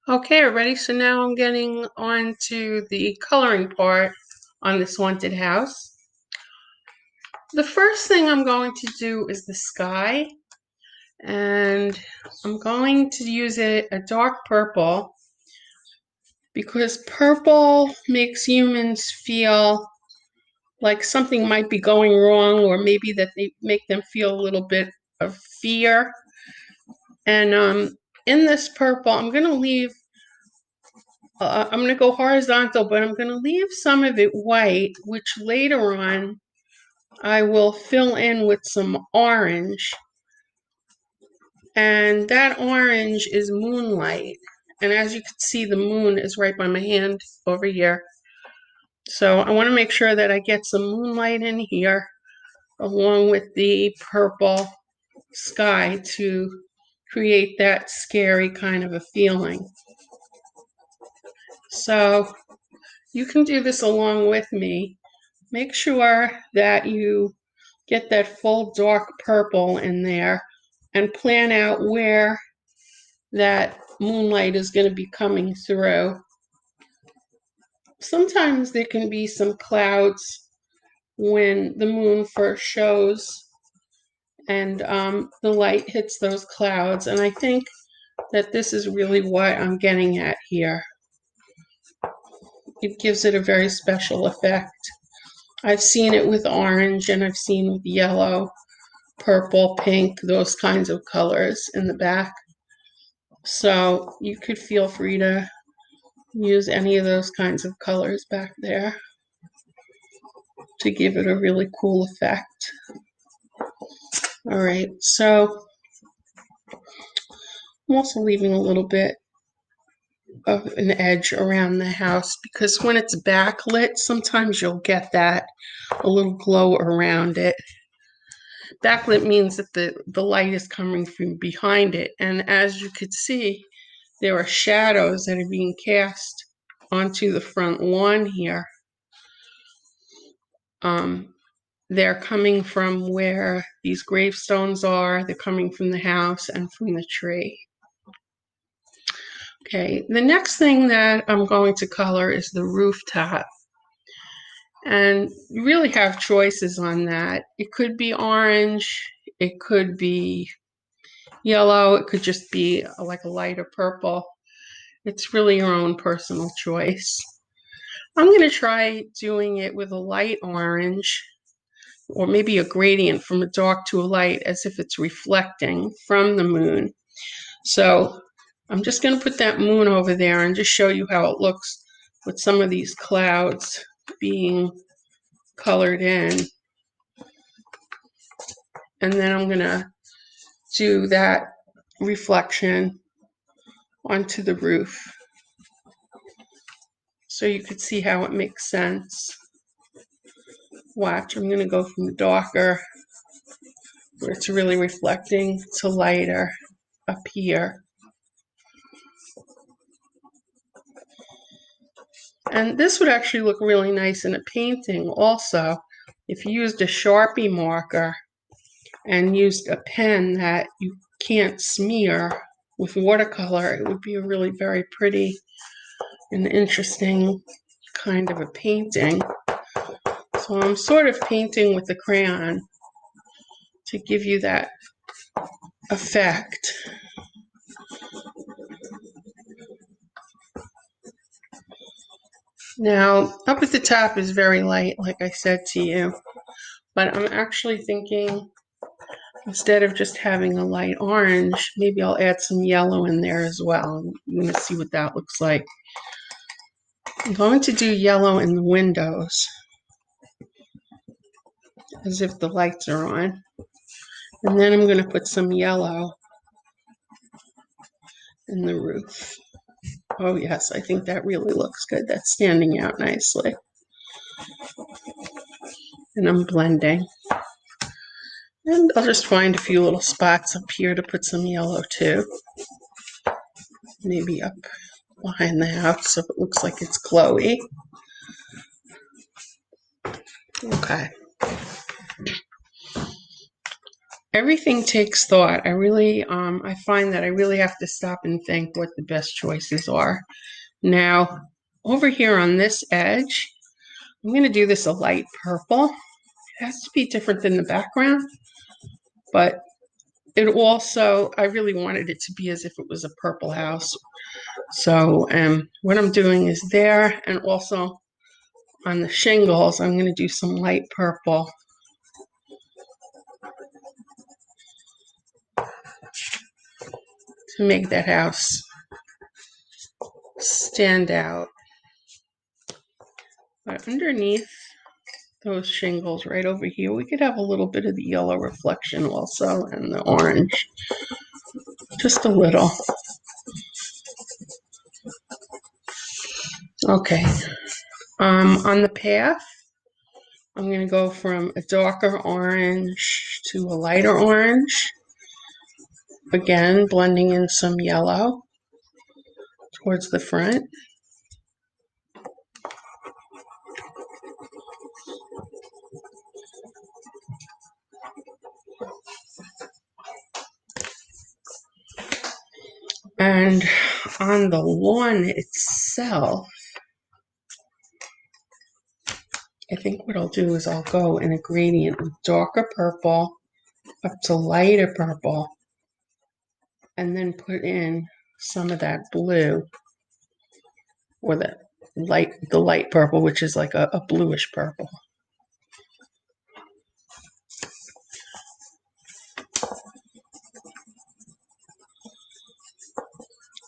Okay, everybody, so now I'm getting on to the coloring part on this haunted house. The first thing I'm going to do is the sky, and I'm going to use a dark purple because purple makes humans feel like something might be going wrong, or maybe that they make them feel a little bit of fear. And in this purple, I'm going to go horizontal, but I'm going to leave some of it white, which later on I will fill in with some orange. And that orange is moonlight. And as you can see, the moon is right by my hand over here. So I want to make sure that I get some moonlight in here along with the purple sky to create that scary kind of a feeling. So you can do this along with me. Make sure that you get that full dark purple in there and plan out where that moonlight is going to be coming through. Sometimes there can be some clouds when the moon first shows and the light hits those clouds, and I think that this is really what I'm getting at here. It gives it a very special effect. I've seen it with orange and I've seen with yellow, purple, pink, those kinds of colors in the back. So you could feel free to use any of those kinds of colors back there to give it a really cool effect. All right, so I'm also leaving a little bit of an edge around the house because when it's backlit, sometimes you'll get that a little glow around it. Backlit means that the light is coming from behind it, and as you could see, there are shadows that are being cast onto the front lawn here. They're coming from where these gravestones are, they're coming from the house and from the tree. Okay, the next thing that I'm going to color is the rooftop. And you really have choices on that. It could be orange, it could be yellow, it could just be like a lighter purple. It's really your own personal choice. I'm going to try doing it with a light orange, or maybe a gradient from a dark to a light as if it's reflecting from the moon. So I'm just going to put that moon over there and just show you how it looks with some of these clouds being colored in. And then I'm going to do that reflection onto the roof so you could see how it makes sense. Watch, I'm going to go from darker, where it's really reflecting, to lighter up here. And this would actually look really nice in a painting also. If you used a Sharpie marker and used a pen that you can't smear with watercolor, it would be a really very pretty and interesting kind of a painting. So I'm sort of painting with the crayon to give you that effect. Now, up at the top is very light, like I said to you, but I'm actually thinking instead of just having a light orange, maybe I'll add some yellow in there as well. I'm going to see what that looks like. I'm going to do yellow in the windows, as if the lights are on. And then I'm going to put some yellow in the roof. Oh yes, I think that really looks good. That's standing out nicely. And I'm blending. And I'll just find a few little spots up here to put some yellow too. Maybe up behind the house so it looks like it's glowy. Okay. Everything takes thought. I find that I really have to stop and think what the best choices are. Now, over here on this edge, I'm going to do this a light purple. It has to be different than the background, but it also, I really wanted it to be as if it was a purple house. So what I'm doing is there, and also on the shingles, I'm going to do some light purple to make that house stand out. But underneath those shingles right over here, we could have a little bit of the yellow reflection also, and the orange, just a little. Okay, on the path, I'm going to go from a darker orange to a lighter orange. Again, blending in some yellow towards the front. And on the lawn itself, I think what I'll do is I'll go in a gradient of darker purple up to lighter purple, and then put in some of that blue, or the light purple, which is like a bluish purple.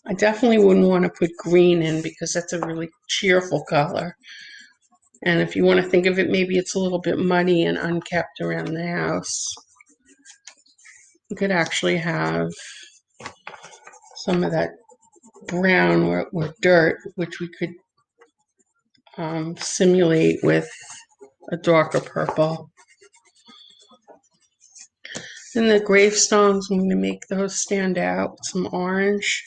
I definitely wouldn't want to put green in because that's a really cheerful color. And if you want to think of it, maybe it's a little bit muddy and unkept around the house. You could actually have some of that brown or dirt, which we could simulate with a darker purple. And the gravestones, I'm going to make those stand out with some orange.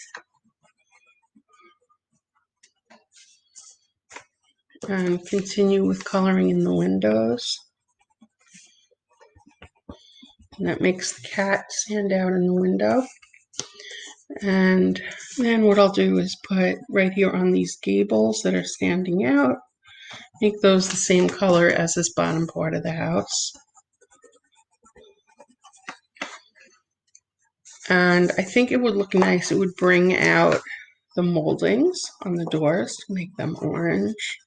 And continue with coloring in the windows. And that makes the cat stand out in the window. And then what I'll do is put right here on these gables that are standing out, make those the same color as this bottom part of the house. And I think it would look nice. It would bring out the moldings on the doors to make them orange.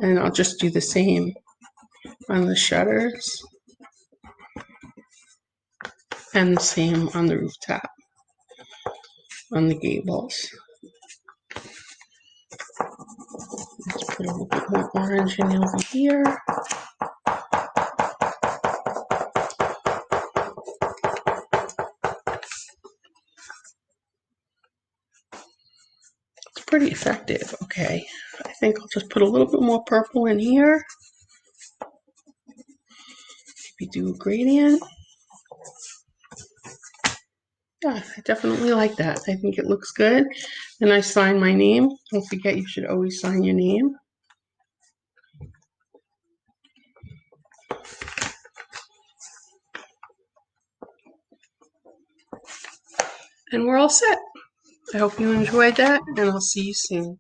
And I'll just do the same on the shutters. And the same on the rooftop, on the gables. Let's put a little bit more orange in over here. It's pretty effective. Okay, I think I'll just put a little bit more purple in here. Maybe do a gradient. Yeah, I definitely like that. I think it looks good. And I sign my name. Don't forget, you should always sign your name. And we're all set. I hope you enjoyed that, and I'll see you soon.